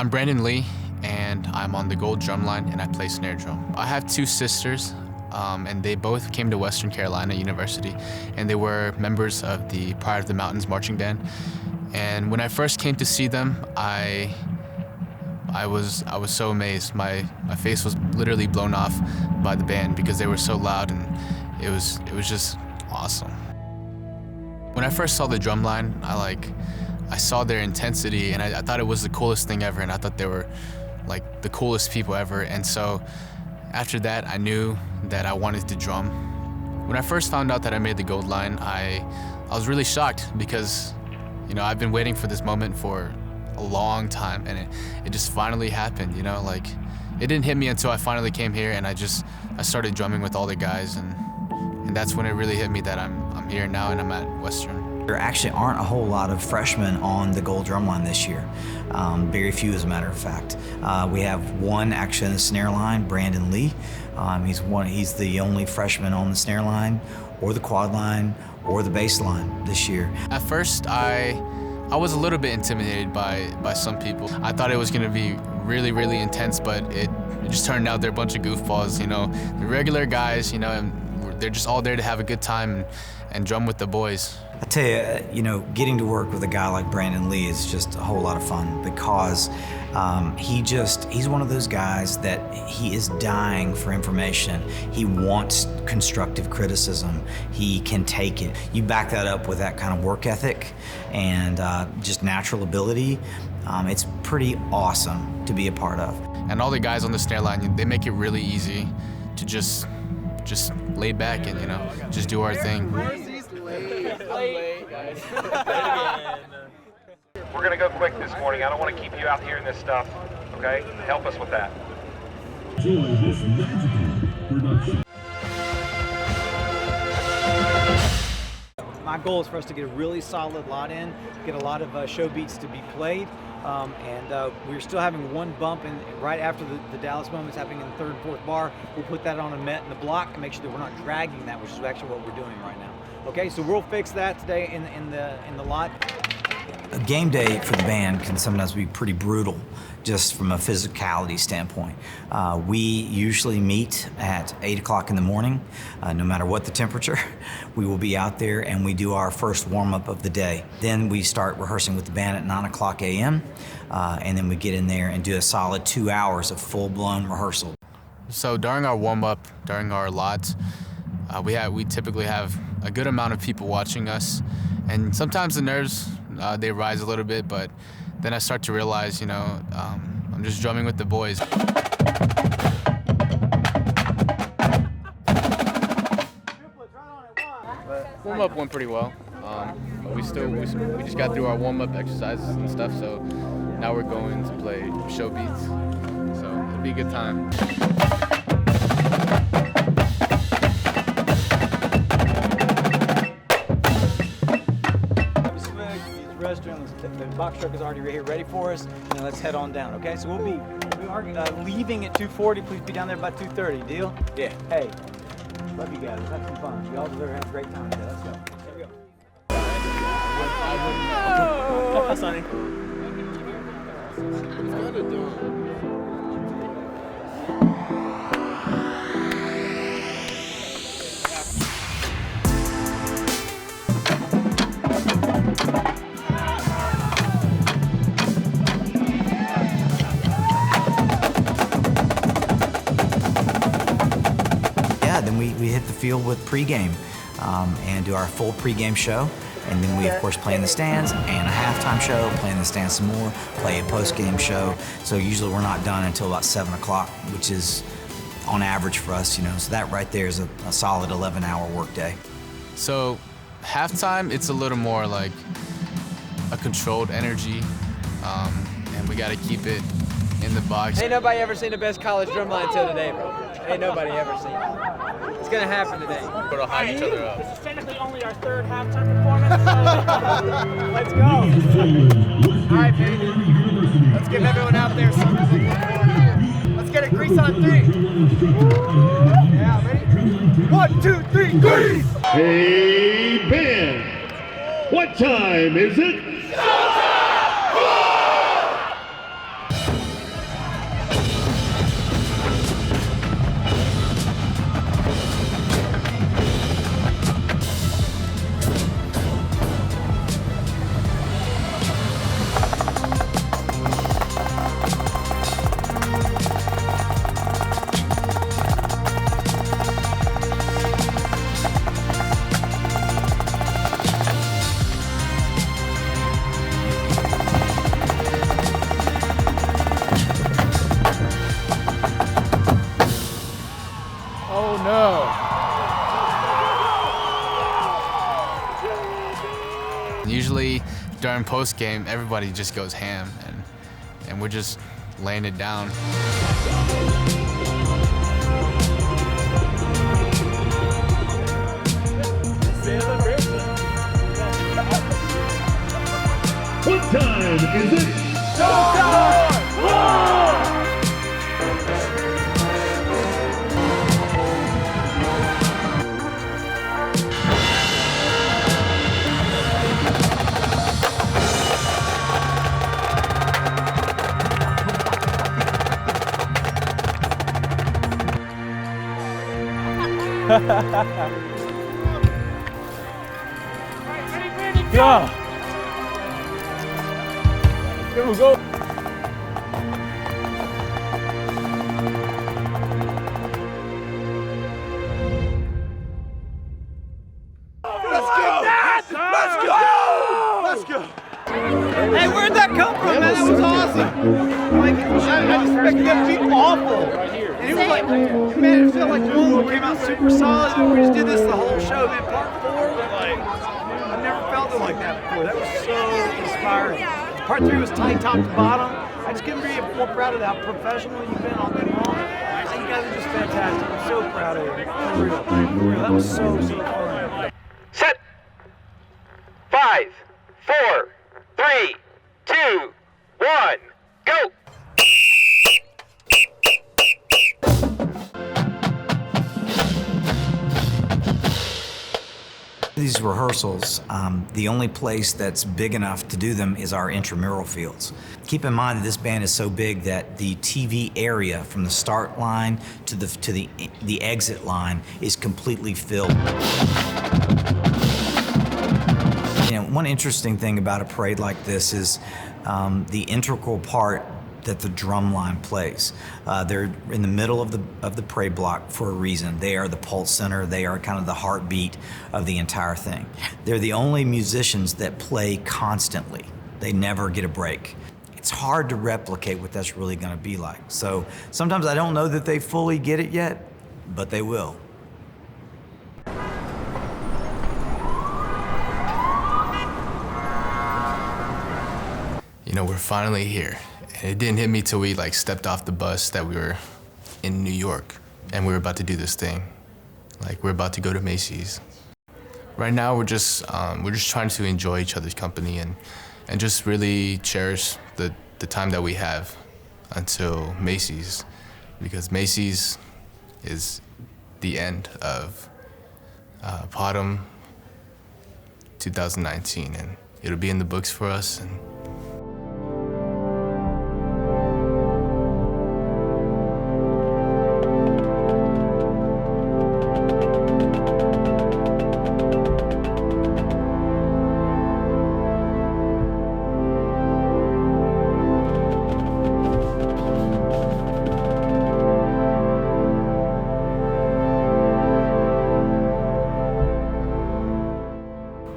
I'm Brandon Lee, and I'm on the gold drum line, and I play snare drum. I have two sisters, and they both came to Western Carolina University, and they were members of the Pride of the Mountains marching band. And when I first came to see them, I was so amazed. My face was literally blown off by the band because they were so loud, and it was just awesome. When I first saw the drum line, I saw their intensity, and I thought it was the coolest thing ever, and I thought they were like the coolest people ever. And so after that, I knew that I wanted to drum. When I first found out that I made the gold line, I was really shocked because, you know, I've been waiting for this moment for a long time, and it just finally happened, you know, like it didn't hit me until I finally came here, and I started drumming with all the guys, and that's when it really hit me that I'm here now and I'm at Western. There actually aren't a whole lot of freshmen on the gold drum line this year. Very few, as a matter of fact. We have one actually on the snare line, Brandon Lee. He's the only freshman on the snare line, or the quad line, or the bass line this year. At first, I was a little bit intimidated by some people. I thought it was going to be really, really intense, but it just turned out they're a bunch of goofballs, you know. The regular guys, you know, and they're just all there to have a good time and drum with the boys. I tell you, you know, getting to work with a guy like Brandon Lee is just a whole lot of fun because he's one of those guys that he is dying for information. He wants constructive criticism. He can take it. You back that up with that kind of work ethic and just natural ability. It's pretty awesome to be a part of. And all the guys on the snare line, they make it really easy to just lay back and, you know, just do our thing. We're gonna go quick this morning. I don't want to keep you out here in this stuff, okay? Help us with that. Enjoy this magical production. My goal is for us to get a really solid lot in, get a lot of show beats to be played, and we're still having one bump right after the Dallas moment's happening in the third and fourth bar. We'll put that on a met in the block and make sure that we're not dragging that, which is actually what we're doing right now. Okay, so we'll fix that today in the lot. A game day for the band can sometimes be pretty brutal, just from a physicality standpoint. We usually meet at 8 o'clock in the morning, no matter what the temperature. We will be out there and we do our first warm-up of the day. Then we start rehearsing with the band at 9 o'clock a.m., and then we get in there and do a solid 2 hours of full-blown rehearsal. So during our warm-up, during our lots, we typically have a good amount of people watching us, and sometimes the nerves, they rise a little bit, but then I start to realize, you know, I'm just drumming with the boys. Warm-up went pretty well, but we just got through our warm-up exercises and stuff, so now we're going to play show beats, so it'll be a good time. The box truck is already right here ready for us, and then let's head on down, okay? So we are leaving at 2:40. Please be down there by 2:30. Deal? Yeah. Hey, love you guys. Let's have some fun. We all deserve to have a great time today. Let's go. Here we go. Oh, Sonny. Then we hit the field with pregame and do our full pregame show. And then we, of course, play in the stands and a halftime show, play in the stands some more, play a postgame show. So usually we're not done until about 7 o'clock, which is on average for us, you know. So that right there is a solid 11-hour workday. So halftime, it's a little more like a controlled energy, and we got to keep it in the box. Ain't nobody ever seen the best college drum line until today, bro. Ain't nobody ever seen it. It's gonna happen today. We'll hype each other up. This is technically only our third halftime performance, so let's go. All right, baby. Let's give everyone out there something to look forward to. Let's get it. Grease on 3. Yeah, ready? 1, 2, 3, grease! Hey, band, what time is it? Showtime! during post game, everybody just goes ham, and we're just laying it down. What time is it? Go! Here we go. Hey, where'd that come from, man? That was awesome. Like, I expected that to be awful. And it was like, man, it felt like one came out super solid. We just did this the whole show. Then part 4 was like, I've never felt it like that before. That was so inspiring. Part 3 was tight top to bottom. I just couldn't be more proud of how professional you've been all day long. You guys are just fantastic. I'm so proud of you. For real. For real. That was so fun. Set. 5, 4, 3, 2, 1, go! These rehearsals, the only place that's big enough to do them is our intramural fields. Keep in mind that this band is so big that the TV area from the start line to the exit line is completely filled. You know, one interesting thing about a parade like this is the integral part that the drum line plays. They're in the middle of the parade block for a reason. They are the pulse center. They are kind of the heartbeat of the entire thing. They're the only musicians that play constantly. They never get a break. It's hard to replicate what that's really going to be like. So sometimes I don't know that they fully get it yet, but they will. You know, we're finally here. And it didn't hit me till we stepped off the bus that we were in New York and we were about to do this thing. Like, we're about to go to Macy's. Right now, we're just trying to enjoy each other's company and just really cherish the time that we have until Macy's, because Macy's is the end of Potom 2019, and it'll be in the books for us. And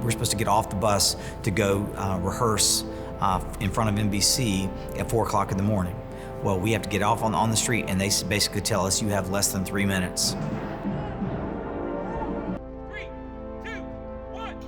We're supposed to get off the bus to go rehearse in front of NBC at 4 o'clock in the morning. Well, we have to get off on the street, and they basically tell us you have less than 3 minutes. 3, 2, 1.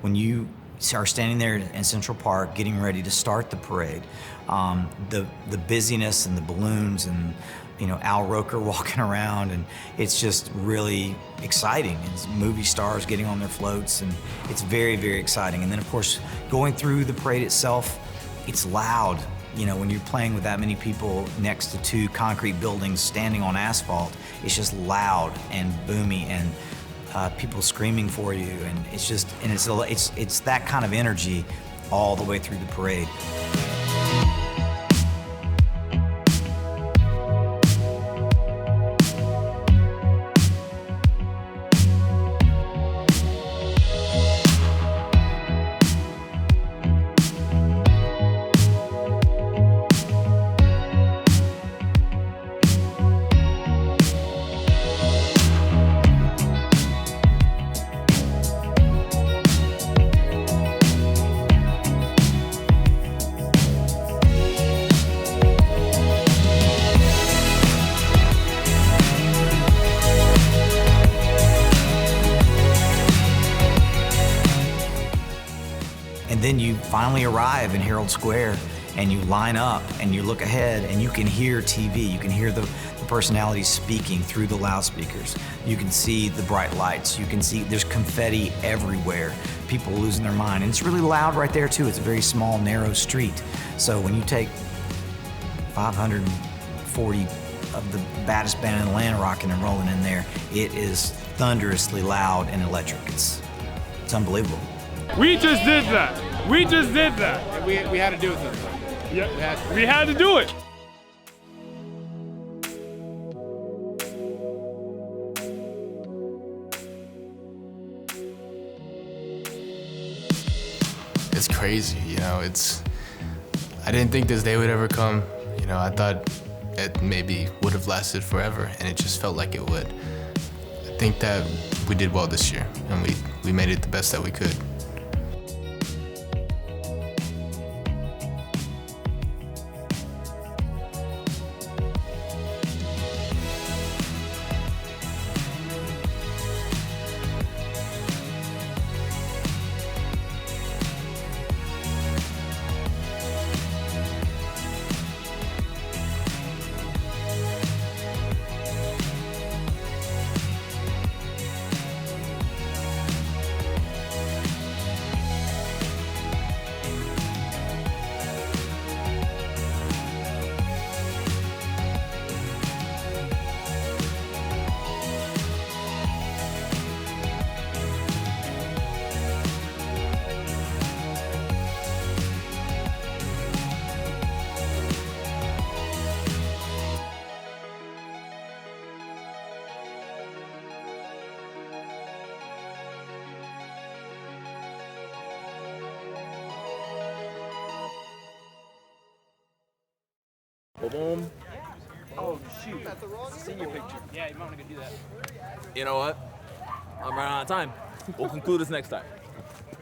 When you are standing there in Central Park getting ready to start the parade, the busyness and the balloons and Al Roker walking around, and it's just really exciting. It's movie stars getting on their floats, and it's very, very exciting. And then of course, going through the parade itself, it's loud. When you're playing with that many people next to 2 concrete buildings standing on asphalt, it's just loud and boomy, and people screaming for you, and it's that kind of energy all the way through the parade. then you finally arrive in Herald Square, and you line up and you look ahead and you can hear TV. You can hear the personalities speaking through the loudspeakers. You can see the bright lights. You can see there's confetti everywhere. People losing their mind. And it's really loud right there too. It's a very small, narrow street. So when you take 540 of the baddest band in the land rocking and rolling in there, it is thunderously loud and electric. It's unbelievable. We just did that. We just did that. We had to do it though. Yeah, we had to do it. It's crazy, you know, I didn't think this day would ever come. You know, I thought it maybe would have lasted forever, and it just felt like it would. I think that we did well this year, and we made it the best that we could. Boom. Oh, shoot. Senior picture. Yeah, you might want to go do that. You know what? I'm running out of time. We'll conclude this next time.